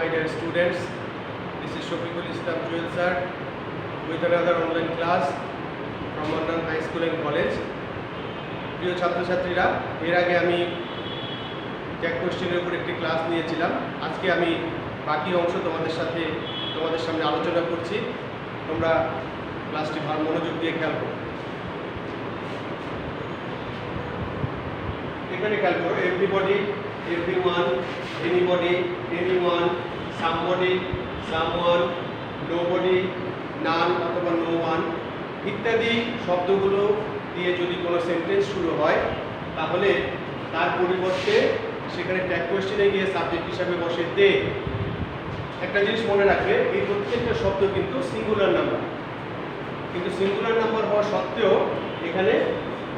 dear students. This is Shafiqul Islam Joel sir with another online class from London High School and College. প্রিয় ছাত্রছাত্রীরা, এর আগে আমি tag কোশ্চেনের উপর একটি ক্লাস নিয়েছিলাম। আজকে আমি বাকি অংশ তোমাদের সামনে আলোচনা করছি। তোমরা ক্লাসটি ভালো মনোযোগ দিয়ে খেয়াল করো। এখানে খেয়াল করো, everybody, everyone, anybody, anyone, somebody, someone, nobody, none অথবা নো ওয়ান ইত্যাদি শব্দগুলো দিয়ে যদি কোনো সেন্টেন্স শুরু হয়, তাহলে তার পরিবর্তে সেখানে ট্যাগ কোয়েশ্চেনে গিয়ে সাবজেক্ট হিসাবে বসে দে। একটা জিনিস মনে রাখবে, এই প্রত্যেকটা শব্দ কিন্তু সিঙ্গুলার নাম্বার, কিন্তু সিঙ্গুলার নাম্বার হওয়া সত্ত্বেও এখানে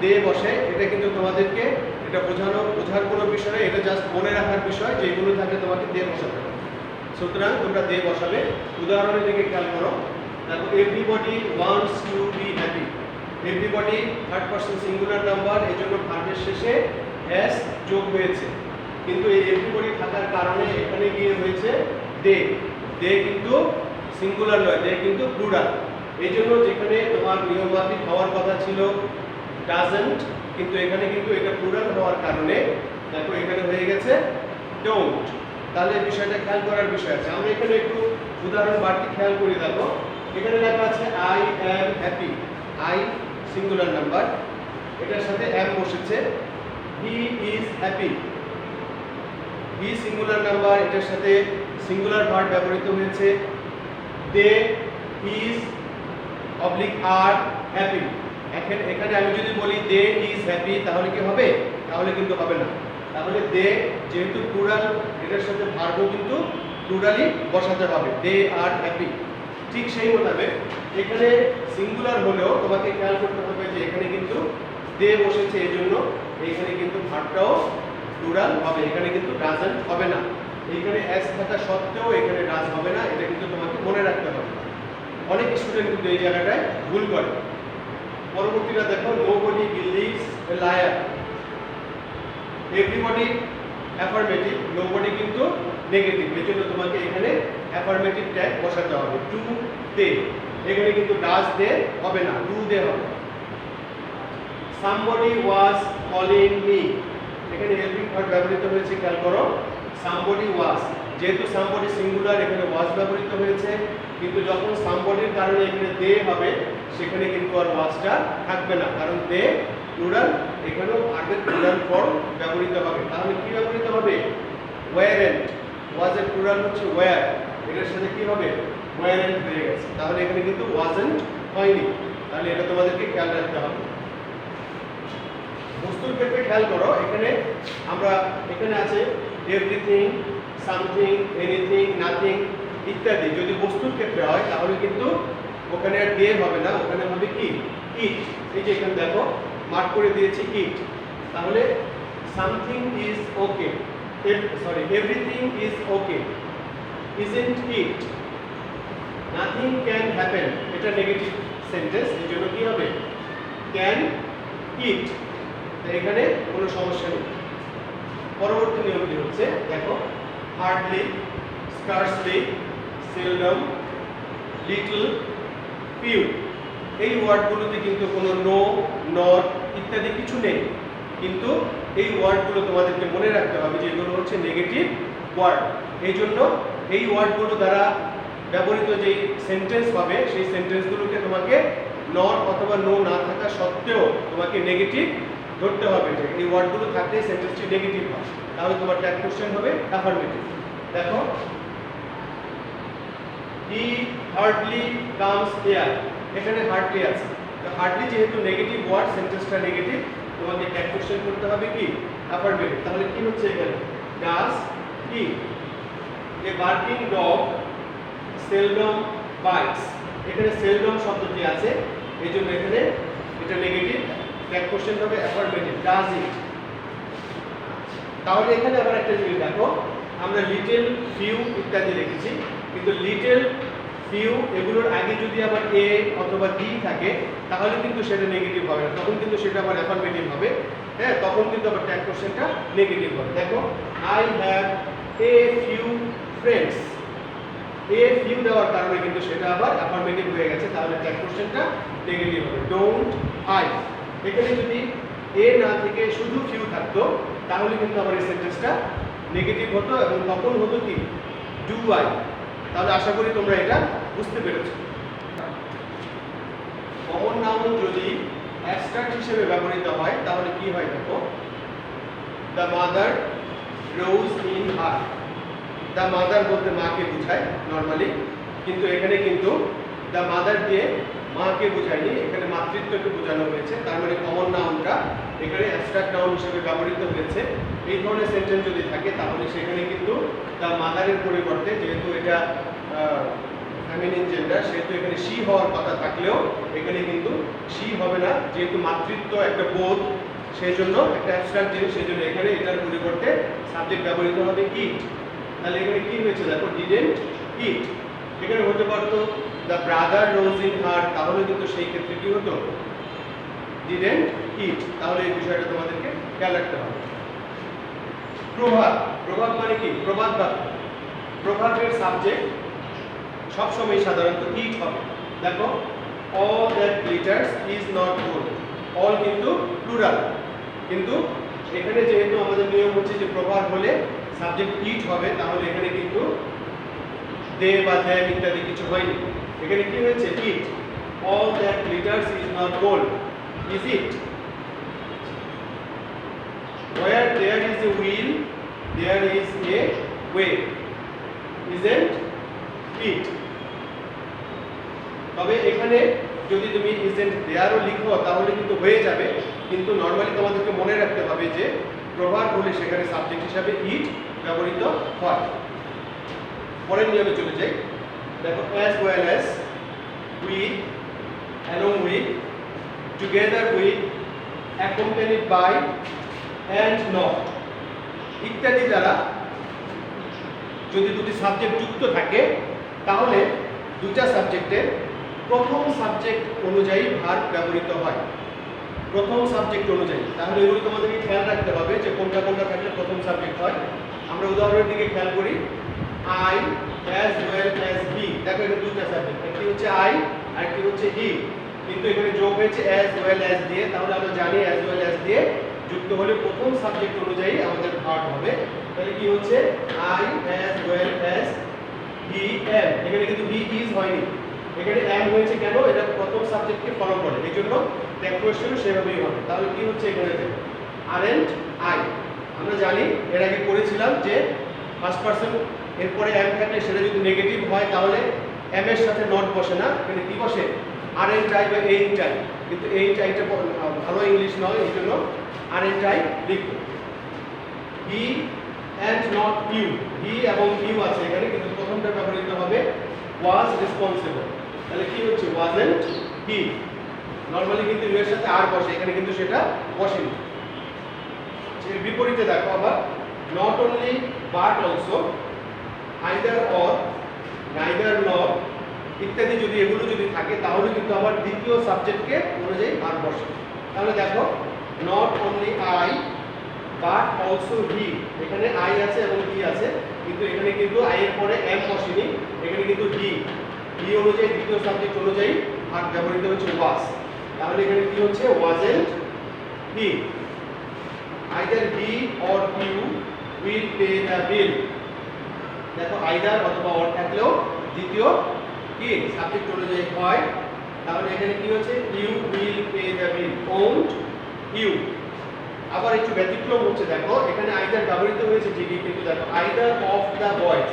দে বসে। এটা কিন্তু তোমাদেরকে এটা বোঝার কোনো বিষয়, এটা জাস্ট মনে রাখার বিষয় যে এগুলো থাকলে তোমাকে দে বসাতে হবে। সুতরাং তোমরা দে বসাবে। উদাহরণের দিকে খেয়াল করো। দেখো, everybody wants to be happy. Everybody third person singular number, এই জন্য ভার্বের শেষে এস যোগ হয়েছে, কিন্তু এই এভরিবডি থাকার কারণে এখানে গিয়ে হয়েছে দে। দে কিন্তু সিঙ্গুলার নয়, দে কিন্তু প্লুরাল। এই জন্য যেখানে তোমার নিয়মমাফিক হওয়ার কথা ছিল ডাজন্ট, কিন্তু এখানে কিন্তু এটা প্লুরাল হওয়ার কারণে দেখো এখানে হয়ে গেছে ডোন্ট। তাহলে বিষয়টা খেয়াল করার বিষয় আছে। আমরা এখানে একটু উদাহরণ বাড়তি খেয়াল করি। দেখো, এখানে লেখা আছে I am happy. I singular number, এটার সাথে অ্যাম বসেছে। He is happy. He singular number, এটার সাথে সিঙ্গুলার ভার্ব ব্যবহৃত হয়েছে। দে ইজ অবলিক আর হ্যাপি। এখানে আমি যদি বলি দে ইজ হ্যাপি, তাহলে কি হবে? তাহলে কিন্তু হবে না। তাহলে দে যেহেতু প্লুরাল, এটার সাথে ভার্বও কিন্তু প্লুরালই বসাতে হবে, দে আর হ্যাপি। ঠিক সেই মোতাবেক এখানে সিঙ্গুলার হলেও তোমাকে খেয়াল করতে হবে যে এখানে কিন্তু দে বসেছে, এই জন্য এখানে কিন্তু ভার্বটাও প্লুরাল হবে, এখানে কিন্তু ডাজন্ট হবে না। এখানে এস থাকা সত্ত্বেও এখানে ডাজ হবে না, এটা কিন্তু তোমাকে মনে রাখতে হবে। অনেক স্টুডেন্ট কিন্তু এই জায়গাটায় ভুল করে। পরবর্তীটা দেখো, nobody believes a liar. Everybody affirmative, nobody কিন্তু নেগেটিভ, এই জন্য তোমাকে এখানে অ্যাফার্মেটিভ ট্যাগ বসাতে হবে। টু দে, এখানে কিন্তু ডাজ দে হবে না, ডু দে হবে। সামবডি ওয়াজ কলিং মি, এখানে হেল্পিং ভার্ব ব্যবহৃত হয়েছে, খেয়াল করো। সামবডি ওয়াজ, যেহেতু সামবডি সিঙ্গুলার, এখানে ওয়াজ ব্যবহৃত হয়েছে, কিন্তু যখন সামবডির কারণে এখানে দে হবে, সেখানে কিন্তু আর ওয়াজটা থাকবে না, কারণ দে প্লুরাল, এখানেও ভার্বের প্লুরাল ফর্ম ব্যবহৃত হবে। তাহলে কি ব্যবহৃত হবে? ওয়ারেন্ট। ওয়াজের প্লুরাল হচ্ছে ওয়্যার, এটার সাথে কি হবে? ওয়ারেন্ট হয়ে গেছে। তাহলে এখানে কিন্তু ওয়াজেন্ট হয়নি। তাহলে এটা তোমাদেরকে খেয়াল রাখতে হবে। বস্তুর ক্ষেত্রে খেয়াল করো, এখানে আছে এভরিথিং, সামথিং, এনিথিং, নাথিং ইত্যাদি। যদি বস্তুর ক্ষেত্রে হয় তাহলে কিন্তু ওখানে আর দে হবে না, ওখানে হবে কি? ইট। এই যে এখানে দেখো মার্ক করে দিয়েছি ইট। তাহলে something is okay, everything is okay, isn't it, nothing can happen, এটা নেগেটিভ সেন্টেন্স, এই জন্য কি হবে? ক্যান ইট। এখানে কোনো সমস্যা নেই। পরবর্তী নিয়মটি হচ্ছে, দেখো, hardly, scarcely, seldom, little, few, এই ওয়ার্ডগুলোতে কিন্তু কোনো নো, নট ইত্যাদি কিছু নেই, কিন্তু এই ওয়ার্ডগুলো তোমাদেরকে মনে রাখতে হবে যে এগুলো হচ্ছে নেগেটিভ ওয়ার্ড। এই জন্য এই ওয়ার্ডগুলো দ্বারা ব্যবহৃত যেই সেন্টেন্স হবে, সেই সেন্টেন্সগুলোকে তোমাকে নট অথবা নো না থাকা সত্ত্বেও তোমাকে নেগেটিভ ধরতে হবে, যে এই ওয়ার্ডগুলো থাকলে সেন্টেন্সটি নেগেটিভ হয়, তাহলে তোমার ট্যাগ কোশ্চেন হবে অ্যাফার্মেটিভ। দেখো, হি হার্ডলি কামস হিয়ার, এখানে হার্ডলি আছে, তো হার্ডলি যেহেতু নেগেটিভ ওয়ার্ড, সেন্টেন্সটা নেগেটিভ, তোমাকে ট্যাগ কোশ্চেন করতে হবে কি? অ্যাফার্মেটিভ। তাহলে কি হচ্ছে এখানে? Does he, a working dog seldom bites, এখানে সেলডম শব্দটি আছে, এই জন্য এখানে এটা নেগেটিভ, ট্যাগ কোশ্চেন হবে অ্যাফার্মেটিভ, ডাজ ইট। তাহলে এখানে আবার একটা জিনিস দেখো, আমরা লিটল, ফিউ ইত্যাদি লিখেছি, কিন্তু লিটল, ফিউ এগুলোর আগে যদি আবার এ অথবা ডি থাকে, তাহলে কিন্তু সেটা নেগেটিভ হবে না, তখন কিন্তু সেটা আবার অ্যাফার্মেটিভ হবে। হ্যাঁ, তখন কিন্তু আবার ট্যাগ কোশ্চেনটা নেগেটিভ হবে। দেখো, I have a few friends, a few দেওয়ার কারণে কিন্তু সেটা আবার অ্যাফার্মেটিভ হয়ে গেছে, তাহলে ট্যাগ কোশ্চেনটা নেগেটিভ হবে। ডোন্ট আই, এখানে যদি এ না থেকে শুধু ফিউ থাকতো তাহলে কিন্তু আমার এই সেন্টেন্সটা নেগেটিভ হতো এবং তখন হতো কি ডু আই। তাহলে আশা করি তোমরা এটা বুঝতে পেরেছো। কমন নাউন যদি অ্যাবস্ট্রাক্ট হিসেবে ব্যবহৃত হয় তাহলে কি হয় দেখো, the mother rose in her. The mother বলতে মাকে বোঝায় নর্মালি, কিন্তু এখানে কিন্তু দ্য মাদার দিয়ে মাকে বোঝায়নি, এখানে মাতৃত্বকে বোঝানো হয়েছে। তার মানে কমন নাউনটা এখানে অ্যাবস্ট্রাক্ট নাউন হিসেবে ব্যবহৃত হয়েছে। এই ধরনের সেন্টেন্স যদি থাকে তাহলে সেখানে কিন্তু দ্য মাদারের পরিবর্তে, যেহেতু এটা ফেমিনিন জেন্ডার, সেহেতু এখানে শি হওয়ার কথা থাকলেও এখানে কিন্তু শি হবে না, যেহেতু মাতৃত্ব একটা বোধ, সেই জন্য একটা অ্যাবস্ট্রাক্ট জিনিস, সেই জন্য এখানে এটার পরিবর্তে সাবজেক্ট ব্যবহৃত হবে ইট। তাহলে এখানে কি হয়েছে দেখো, ডিডেন্ট ইট। এখানে হতে পারতো the brother rose in her, তাহলে কিন্তু সেই ক্ষেত্রে কি হতো, ডিডেন্ট ইট। তাহলে এই বিষয়টা তোমাদেরকে খেয়াল রাখতে হবে। প্রভাব, প্রভাব মানে কি, প্রবাদ বাক্য। প্রভাবের সাবজেক্ট সবসময় সাধারণত ইট হবে। দেখো, all that glitters is not gold, all কিন্তু প্লুরাল, কিন্তু এখানে যেহেতু আমাদের নিয়ম হচ্ছে যে প্রভাব হলে সাবজেক্ট ইট হবে, তাহলে এখানে কিন্তু দে বা দ্যাম ইত্যাদি কিছু হয়নি। এখানে কি হয়েছে, it. All that glitters is not gold, is it. Where there is a will, there is a way, isn't it? তবে এখানে যদি তুমি isn't there ও লিখো তাহলে কিন্তু হয়ে যাবে, কিন্তু নরমালি তোমাদেরকে মনে রাখতে হবে যে প্রভাব হলে সেখানে সাবজেক্ট হিসাবে ইট ব্যবহৃত হয়। পরের নিয়মে চলে যাই। দেখো, as well as, with, along with, together with, accompanied by, and not ইত্যাদি দ্বারা যদি দুটি সাবজেক্ট যুক্ত থাকে তাহলে দুটা সাবজেক্টের প্রথম সাবজেক্ট অনুযায়ী ভার্ব ব্যবহৃত হয়। প্রথম সাবজেক্ট অনুযায়ী, তাহলে এগুলো তোমাদেরকে খেয়াল রাখতে হবে যে কোনটা কোনটা থাকলে প্রথম সাবজেক্ট হয়। আমরা উদাহরণের দিকে খেয়াল করি, আই অ্যাজ ওয়েল অ্যাজ হি। দেখো এখানে দুটো সাবজেক্ট, একটি হচ্ছে আই আর একটি হচ্ছে হি, কিন্তু এখানে যোগ হয়েছে অ্যাজ ওয়েল অ্যাজ দিয়ে। তাহলে আমরা জানি অ্যাজ ওয়েল অ্যাজ দিয়ে যুক্ত হলে প্রথম সাবজেক্ট অনুযায়ী আমাদের ভার্ব হবে। তাহলে কি হচ্ছে, I as well as he am. এখানে কিন্তু হি ইজ হয়নি, এখানে অ্যাম হয়েছে। কেন? এটা প্রথম সাবজেক্টকে ফলো করে, এই জন্য ট্যাগ কোয়েশ্চেনও সেভাবেই হবে। তাহলে কি হচ্ছে এখানে, আরএন্ট আই। আমরা জানি এর আগে পড়েছিলাম যে ফার্স্ট পারসন এরপরে অ্যাম থাকলে সেটা যদি নেগেটিভ হয় তাহলে অ্যাম এর সাথে নট বসে না, এখানে কি বসে, আরএন্ট আই বা এইন্ট আই। কিন্তু এইন্ট আইটা ভালো ইংলিশ নয়, এই জন্য আরএন্ট আই লিখব। হি অ্যান্ড নট ইউ, হি এবং ইউ আছে এখানে, কিন্তু প্রথমটা ব্যবহৃত হবে ওয়াজ রেসপন্সিবল। তাহলে কি হচ্ছে, ওয়াজন্ট হি। নরমালি কিন্তু ইউ এর সাথে আর বসে, এখানে কিন্তু সেটা বসেনি। এর বিপরীতে দেখো আবার, not only but also, either or, neither নর ইত্যাদি যদি এগুলো যদি থাকে তাহলে কিন্তু আবার দ্বিতীয় সাবজেক্টকে অনুযায়ী আর বসে। তাহলে দেখো, not only I but also হি, এখানে আই আছে এবং হি আছে, কিন্তু এখানে কিন্তু আই এর পরে এম বসেনি, এখানে কিন্তু হি অনুযায়ী দ্বিতীয় সাবজেক্ট অনুযায়ী আর ব্যবহৃত হচ্ছে ওয়াজ। তাহলে এখানে কি হচ্ছে, wasn't he. Either he or you will pay the bill. দেখো, আইদার অথবা অর থাকলেও দ্বিতীয় কি সাবজেক্ট অনুযায়ী হয়, তাহলে এখানে কি হচ্ছে, you will pay the bill, won't you. আবার একটু ব্যতিক্রম হচ্ছে, দেখো এখানে আইদার ব্যবহৃত হয়েছে ঠিকই, কিন্তু দেখো either of the boys,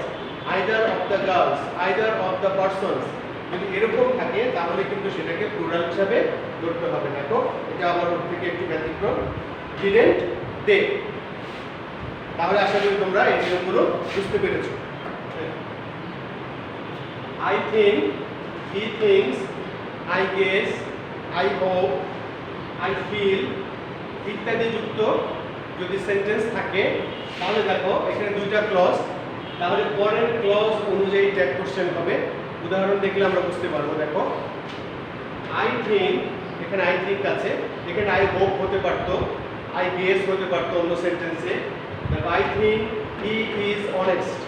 either of the girls, either of the persons যদি এরকম থাকে তাহলে কিন্তু সেটাকে প্লুরাল হিসাবে ধরতে হবে। দেখো এটা আবার ওর থেকে একটু ব্যতিক্রম, ডিডেন্ট দে। তাহলে আশা করি তোমরা এই নিয়মগুলো বুঝতে পেরেছো। I think, he thinks, I guess, I hope, I feel ইত্যাদি যুক্ত যদি সেন্টেন্স থাকে তাহলে দেখো এখানে দুইটা ক্লজ, তাহলে পরের ক্লজ অনুযায়ী ট্যাগ কোশ্চেন হবে। উদাহরণ দেখলে আমরা বুঝতে পারবো। দেখো, আই থিঙ্ক, এখানে আই থিঙ্ক আছে, এখানে আই হোপ হতে পারতো, আই গেস হতে পারতো অন্য সেন্টেন্সে। দেখো, I think he is honest,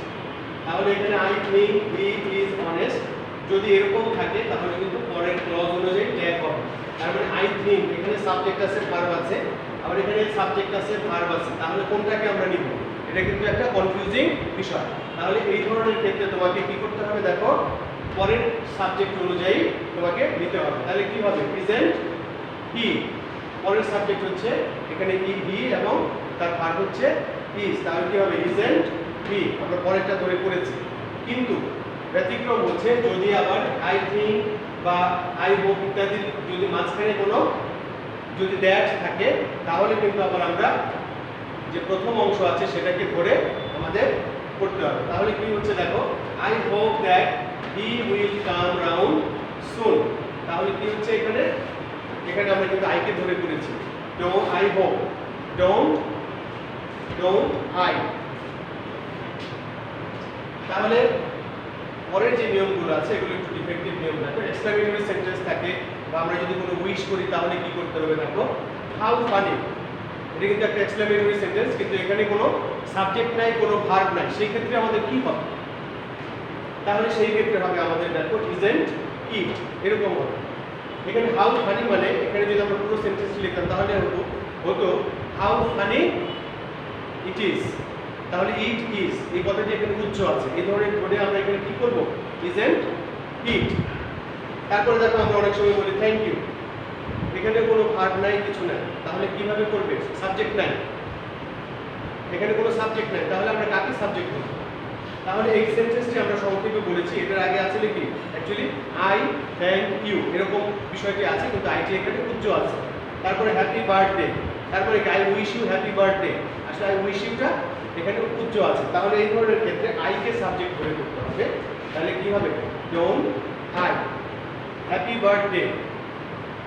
তাহলে এখানে I think he is honest যদি এরকম থাকে তাহলে কিন্তু পরের ক্লজ অনুযায়ী ট্যাগ হবে। তার মানে আই থিংক এখানে সাবজেক্ট আছে ভার্ব আছে, আবার এখানে সাবজেক্ট আছে ভার্ব আছে, তাহলে কোনটাকে আমরা নিব? এটা কিন্তু একটা কনফিউজিং বিষয়। তাহলে এই ধরনের ক্ষেত্রে তোমাকে কি করতে হবে দেখো, পরের সাবজেক্ট অনুযায়ী তোমাকে নিতে হবে। তাহলে কি হবে? প্রেজেন্ট হি, পরের সাবজেক্ট হচ্ছে এখানে হি এবং তার ভার্ব হচ্ছে ইজ, তাহলে কি হবে? ইজেন্ট হি, আমরা পরেরটা ধরে করেছি। কিন্তু ব্যতিক্রম হচ্ছে যদি আবার আই থিংক বা আই হোপ ইত্যাদি যদি মাঝখানে কোনো যদি দ্যাট থাকে তাহলে কিন্তু আবার আমরা যে প্রথম অংশ আছে সেটাকে ধরে আমাদের করতে হবে। তাহলে কি হচ্ছে দেখো, I hope that he will come round soon, তাহলে কি হচ্ছে এখানে আমরা কিন্তু আইকে ধরে করেছি। Don't I hope, don't I. তাহলে পরের যে নিয়মগুলো আছে এগুলো একটু ডিফেক্টিভ নিয়ম। দেখো এক্সক্লেমেটরি সেন্টেন্স থাকে বা আমরা যদি কোনো উইশ করি তাহলে কি করতে হবে দেখো, হাউ ফানি, এটা কিন্তু একটা এক্সক্লেমেটরি সেন্টেন্স, কিন্তু এখানে কোনো সাবজেক্ট নাই, কোনো ভার্ব নাই, সেই ক্ষেত্রে আমাদের কি হবে? তাহলে সেই ক্ষেত্রে হবে আমাদের দেখো ইজেন্ট ইট, এরকম হবে। এখানে হাউ ফানি মানে এখানে যদি আমরা পুরো সেন্টেন্সটি লিখতাম তাহলে হতো হাউ ফানি ইট ইজ, তাহলে ইট ইজ এই কথাটি এখানে উচ্চ আছে, এই ধরনের ধরে আমরা এখানে কি করব? Isn't it. তারপরে দেখো আমরা অনেক সময় বলি থ্যাংক ইউ, এখানে কোনো ভার্ব নাই, কিছু নাই, তাহলে কিভাবে করবে? সাবজেক্ট নাই, এখানে কোনো সাবজেক্ট নাই, তাহলে আমরা কাকে সাবজেক্ট করব? তাহলে এই সেন্টেন্সটি আমরা সংক্ষেপে বলেছি, এটার আগে আছে কি অ্যাকচুয়ালি আই থ্যাংক ইউ এরকম বিষয়টি আছে, কিন্তু আইটি এখানে উচ্চ আছে। তারপরে হ্যাপি বার্থডে, তারপরে I wish you happy birthday, আসলে আই উইশ ইউটা এখানে উচ্চ আছে, তাহলে এই ধরনের ক্ষেত্রে আইকে সাবজেক্ট ধরে করতে হবে। তাহলে কি হবে? Don't I, happy birthday,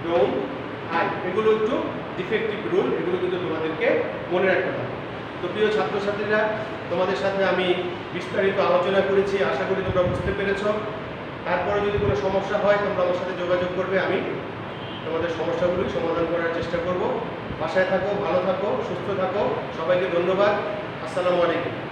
don't I. এগুলো একটু ডিফেক্টিভ রুল, এগুলো কিন্তু তোমাদেরকে মনে রাখতে হবে। তো প্রিয় ছাত্রছাত্রীরা, তোমাদের সাথে আমি বিস্তারিত আলোচনা করেছি, আশা করি তোমরা বুঝতে পেরেছ। তারপরে যদি কোনো সমস্যা হয় তোমরা আমার সাথে যোগাযোগ করবে, আমি তোমাদের সমস্যাগুলি সমাধান করার চেষ্টা করব। বাসায় থাকো, ভালো থাকো, সুস্থ থাকো, সবাইকে ধন্যবাদ। আসসালামু আলাইকুম।